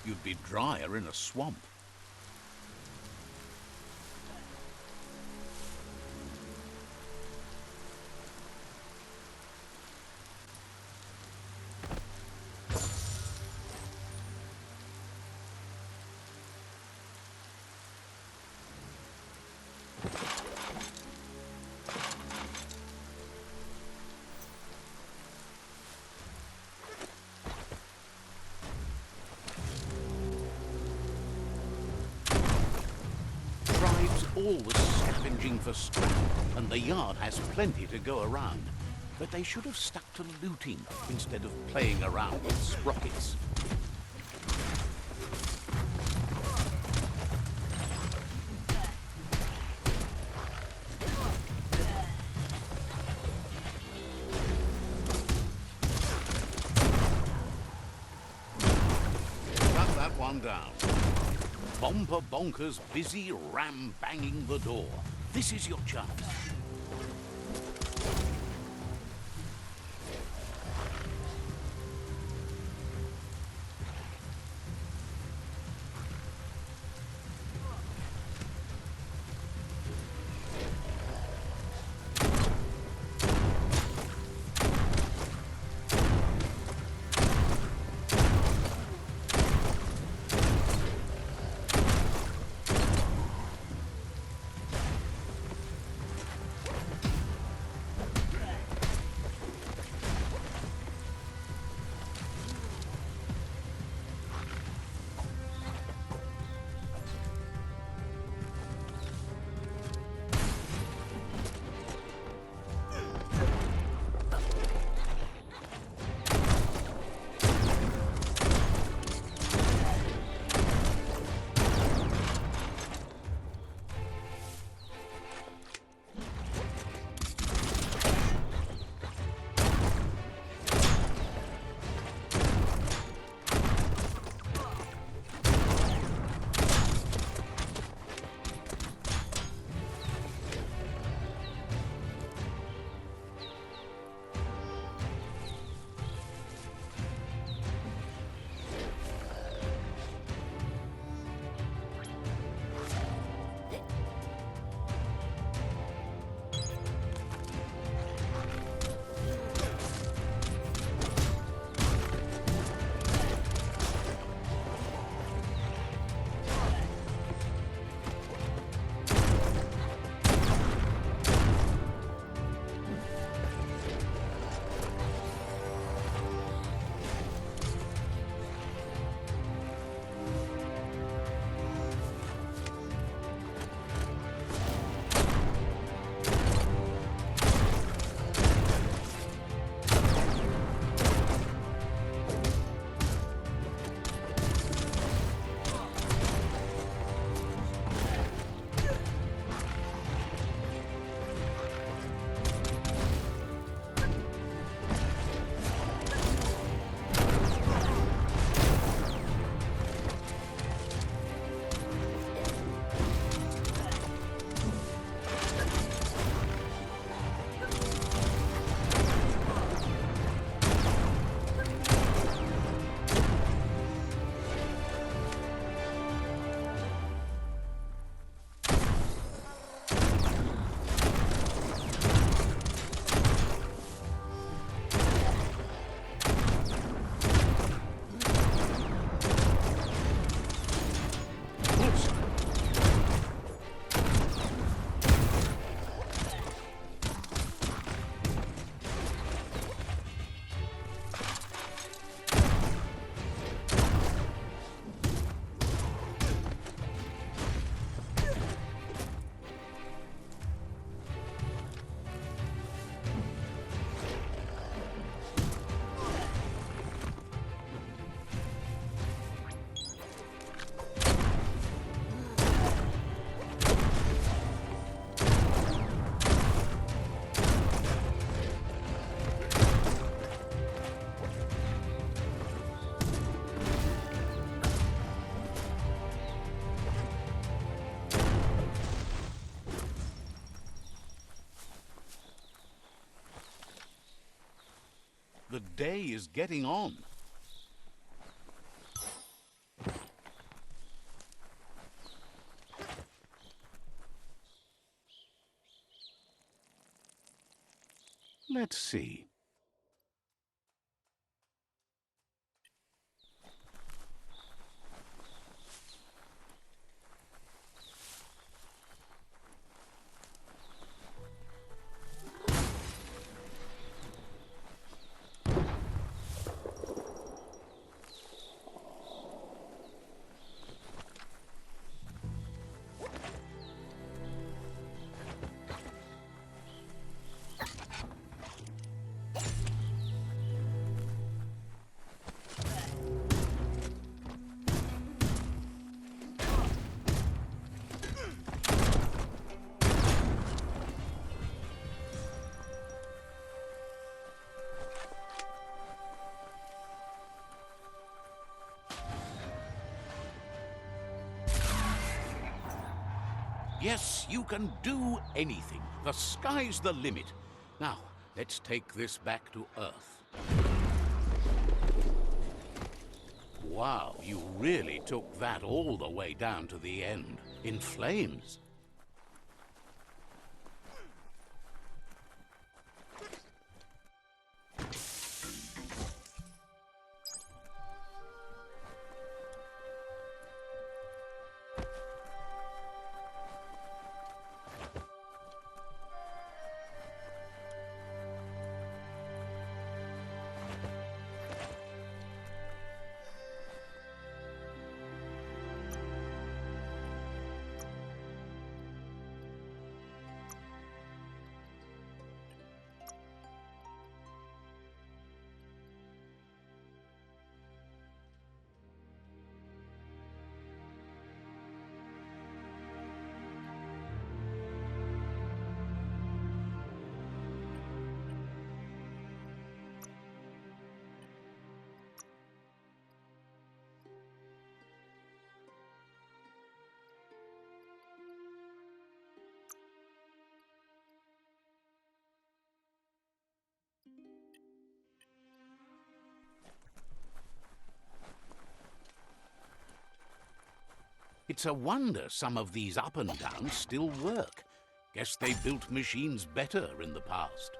You'd be drier in a swamp. Always scavenging for scrap, and the yard has plenty to go around. But they should have stuck to looting instead of playing around with sprockets. Cut that one down. Bomper Bonker's busy ram-banging the door. This is your chance. The day is getting on. Let's see. Yes, you can do anything. The sky's the limit. Now, let's take this back to Earth. Wow, you really took that all the way down to the end, in flames. It's a wonder some of these up and downs still work. Guess they built machines better in the past.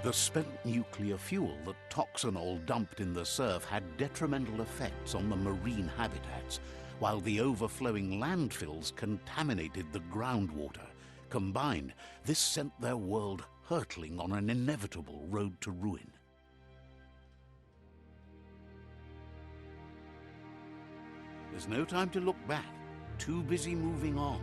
The spent nuclear fuel that Toxanol dumped in the surf had detrimental effects on the marine habitats, while the overflowing landfills contaminated the groundwater. Combined, this sent their world hurtling on an inevitable road to ruin. There's no time to look back. Too busy moving on.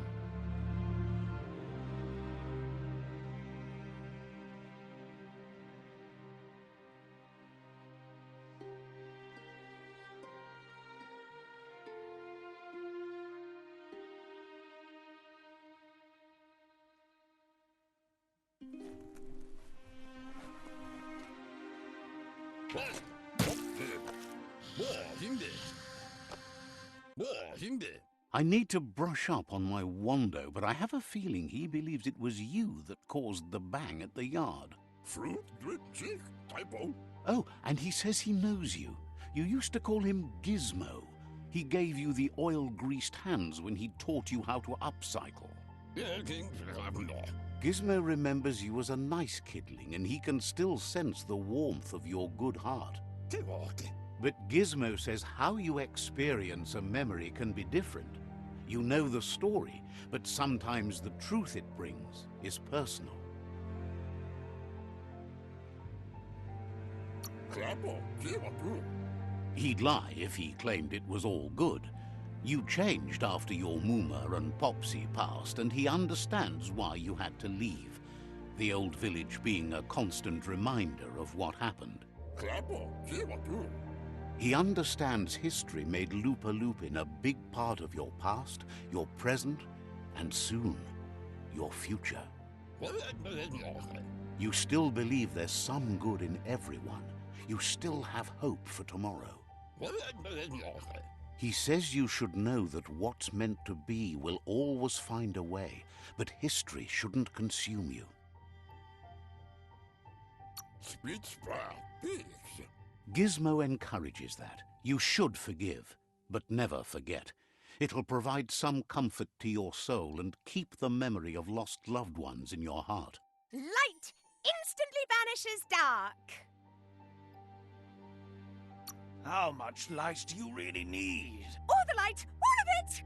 I need to brush up on my Wando, but I have a feeling he believes it was you that caused the bang at the yard. Oh, and he says he knows you. You used to call him Gizmo. He gave you the oil-greased hands when he taught you how to upcycle. Gizmo remembers you as a nice kidling, and he can still sense the warmth of your good heart. But Gizmo says how you experience a memory can be different. You know the story, but sometimes the truth it brings is personal. He'd lie if he claimed it was all good. You changed after your Mooma and Popsy passed, and he understands why you had to leave. The old village being a constant reminder of what happened. He understands history made Lupa Lupin a big part of your past, your present, and soon, your future. You still believe there's some good in everyone. You still have hope for tomorrow. He says you should know that what's meant to be will always find a way, but history shouldn't consume you. Gizmo encourages that. You should forgive, but never forget. It'll provide some comfort to your soul and keep the memory of lost loved ones in your heart. Light instantly banishes dark. How much light do you really need? All the light, all of it!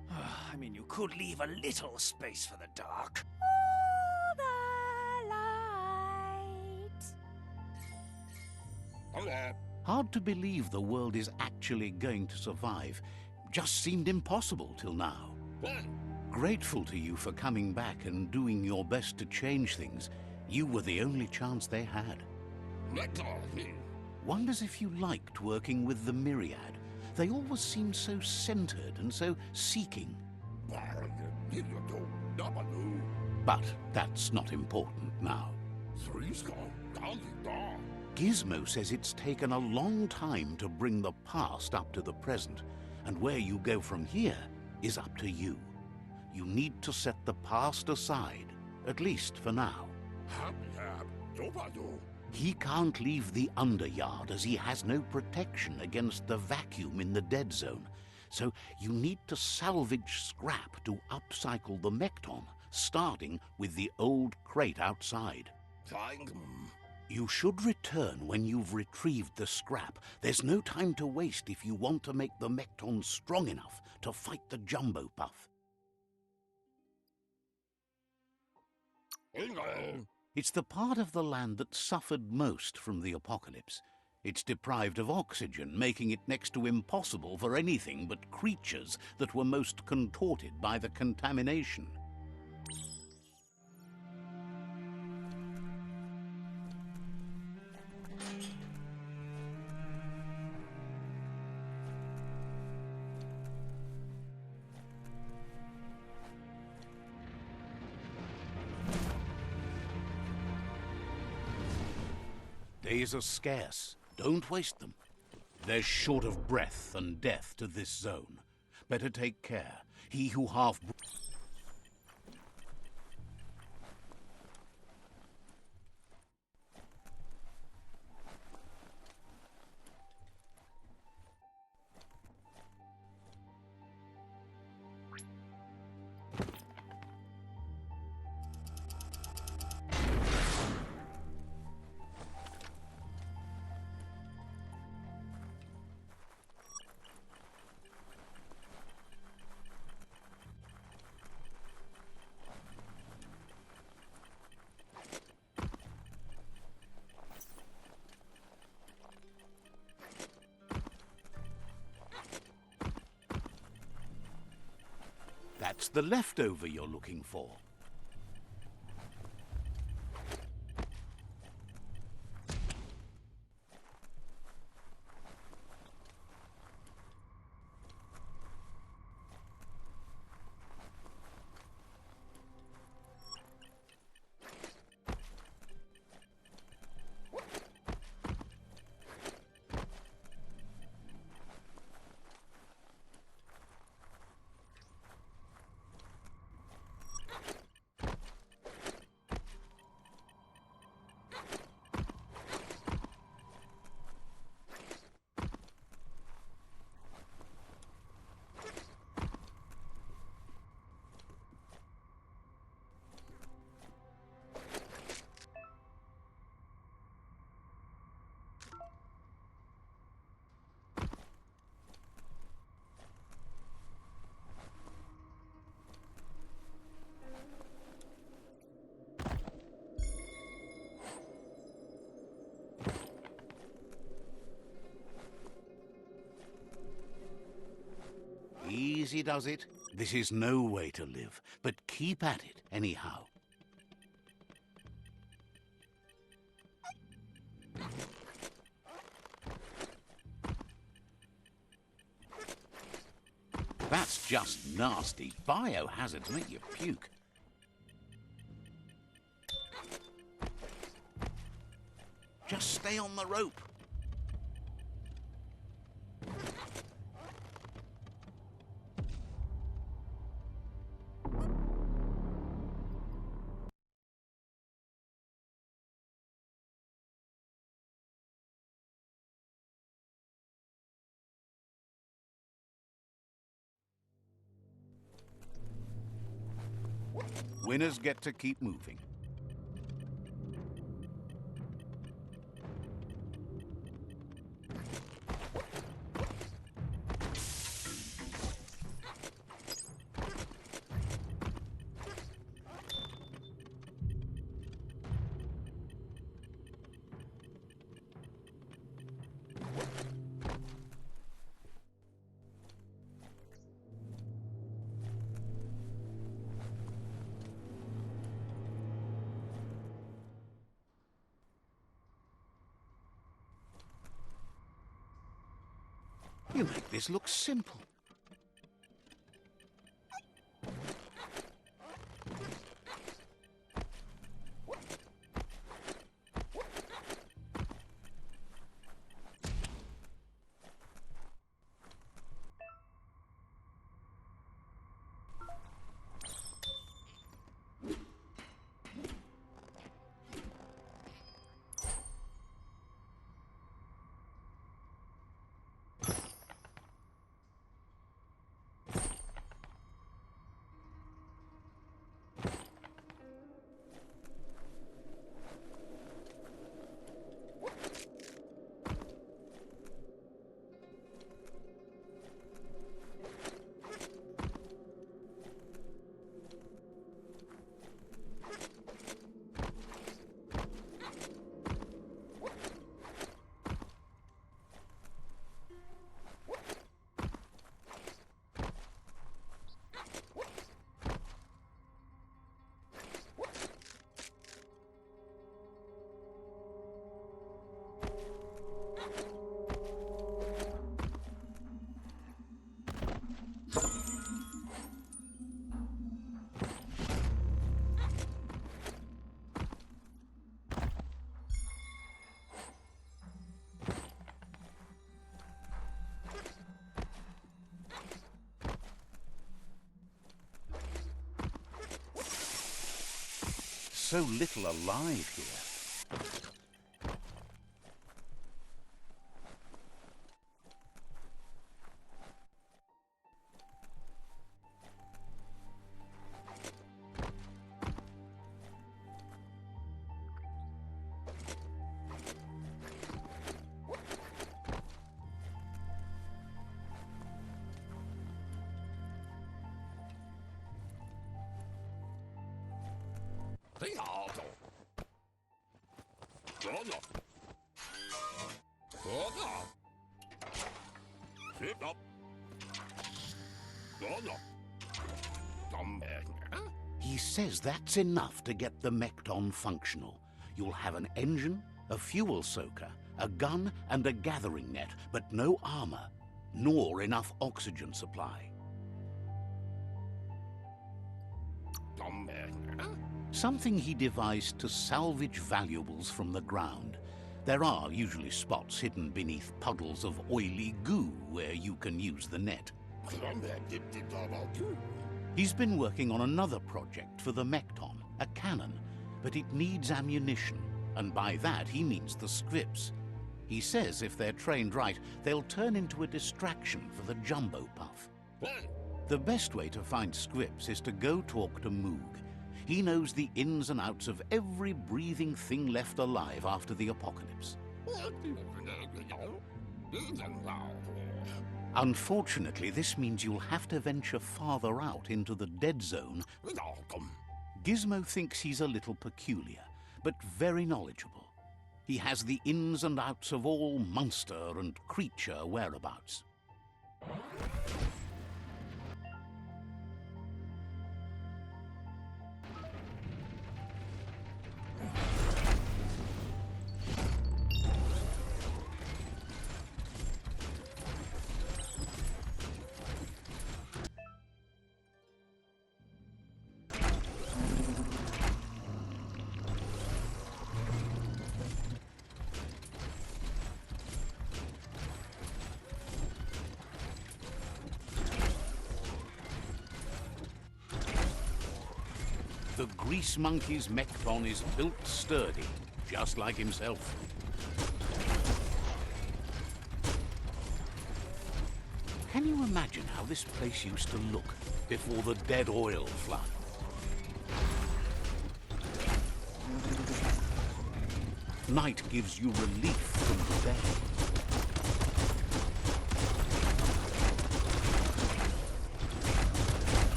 I mean, you could leave a little space for the dark. All the light. Hard to believe the world is actually going to survive. Just seemed impossible till now. Grateful to you for coming back and doing your best to change things. You were the only chance they had. Wonders if you liked working with the Myriad. They always seemed so centered and so seeking. But that's not important now. Gizmo says it's taken a long time to bring the past up to the present, and where you go from here is up to you. You need to set the past aside, at least for now. He can't leave the Underyard as he has no protection against the vacuum in the dead zone. So you need to salvage scrap to upcycle the Mekton, starting with the old crate outside. You should return when you've retrieved the scrap. There's no time to waste if you want to make the Mekton strong enough to fight the Jumbo Puff. It's the part of the land that suffered most from the apocalypse. It's deprived of oxygen, making it next to impossible for anything but creatures that were most contorted by the contamination. Days are scarce. Don't waste them. There's short of breath and death to this zone. Better take care. He who half... That's the leftover you're looking for. Easy does it. This is no way to live, but keep at it anyhow. That's just nasty. Biohazards make you puke. Just stay on the rope. Winners get to keep moving. You make this look simple. So little alive here. He says that's enough to get the Mekton functional. You'll have an engine, a fuel soaker, a gun, and a gathering net, but no armor, nor enough oxygen supply. Something he devised to salvage valuables from the ground. There are usually spots hidden beneath puddles of oily goo where you can use the net. He's been working on another project for the Mekton, a cannon, but it needs ammunition, and by that he means the scripts. He says if they're trained right, they'll turn into a distraction for the Jumbo Puff. The best way to find scripts is to go talk to Moog. He knows the ins and outs of every breathing thing left alive after the apocalypse. Unfortunately, this means you'll have to venture farther out into the dead zone. Gizmo thinks he's a little peculiar, but very knowledgeable. He has the ins and outs of all monster and creature whereabouts. The Grease Monkey's Mekton is built sturdy, just like himself. Can you imagine how this place used to look before the dead oil flood? Night gives you relief from the day.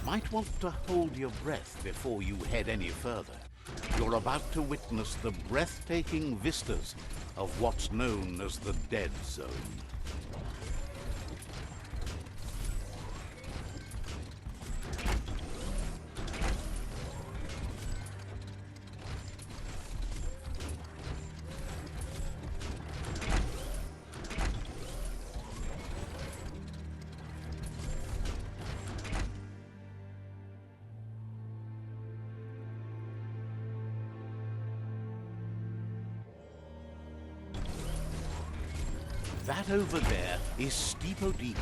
Might want to hold your breath before you head any further. You're about to witness the breathtaking vistas of what's known as the Dead Zone. That over there is Steepo Deep,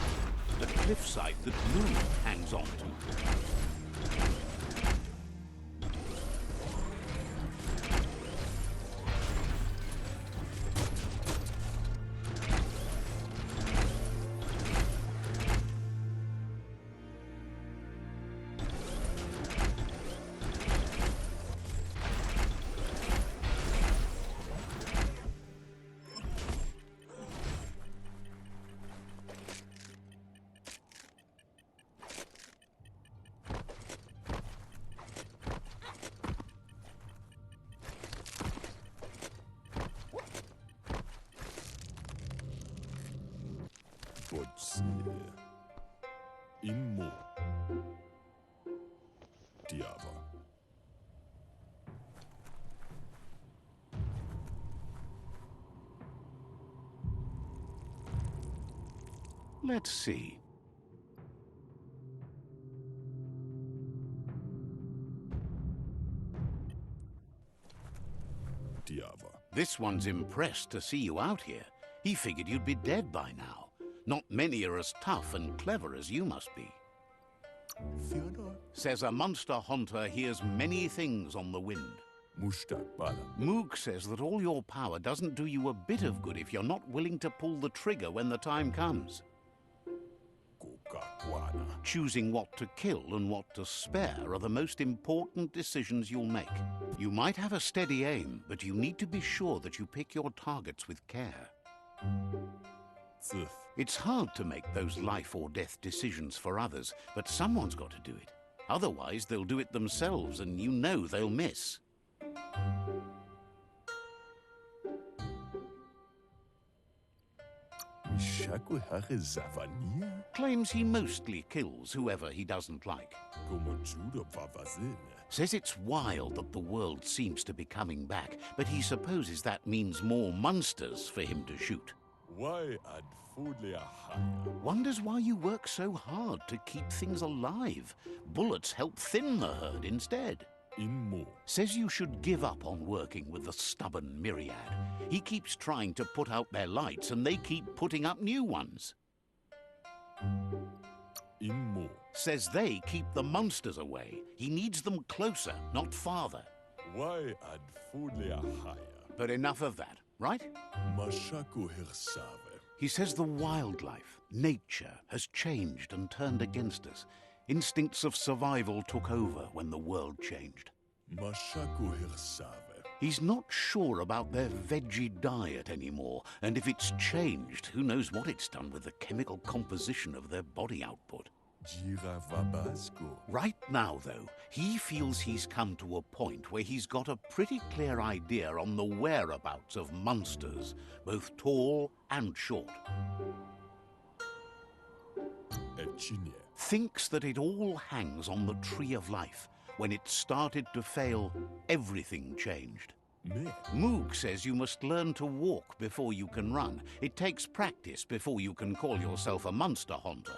the cliffside that Moon hangs on to. Potser immo diava. Let's see. Diava. This one's impressed to see you out here. He figured you'd be dead by now. Not many are as tough and clever as you must be. Fear not. Says a monster hunter hears many things on the wind. Mustak bala. Moog says that all your power doesn't do you a bit of good if you're not willing to pull the trigger when the time comes. Kukakwana. Choosing what to kill and what to spare are the most important decisions you'll make. You might have a steady aim, but you need to be sure that you pick your targets with care. Zith. It's hard to make those life or death decisions for others, but someone's got to do it. Otherwise, they'll do it themselves, and you know they'll miss. Mishaku hare zavania. Claims he mostly kills whoever he doesn't like. Como judo vavazin. Says it's wild that the world seems to be coming back, but he supposes that means more monsters for him to shoot. Why ad foodly a higher? Wonders why you work so hard to keep things alive. Bullets help thin the herd instead. Immo. Says you should give up on working with the stubborn myriad. He keeps trying to put out their lights and they keep putting up new ones. Immo. Says they keep the monsters away. He needs them closer, not farther. Why ad foodly a higher? But enough of that, right? Mashaku hirsave. He says the wildlife, nature, has changed and turned against us. Instincts of survival took over when the world changed. Mashaku hirsave. He's not sure about their veggie diet anymore, and if it's changed, who knows what it's done with the chemical composition of their body output. Jira vabasco. Right now, though, he feels he's come to a point where he's got a pretty clear idea on the whereabouts of monsters, both tall and short. Echinie. Thinks that it all hangs on the tree of life. When it started to fail, everything changed. Me. Moog says you must learn to walk before you can run. It takes practice before you can call yourself a monster hunter.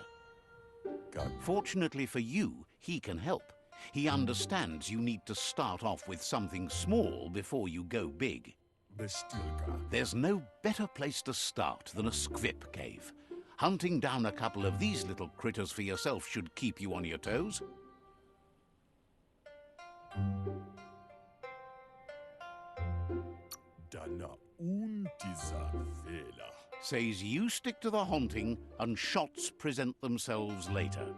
Gag. Fortunately for you, he can help. He understands you need to start off with something small before you go big. Bestilka. There's no better place to start than a squip cave. Hunting down a couple of these little critters for yourself should keep you on your toes. Dana. Na und dieser Fehler. Says you stick to the haunting and shots present themselves later.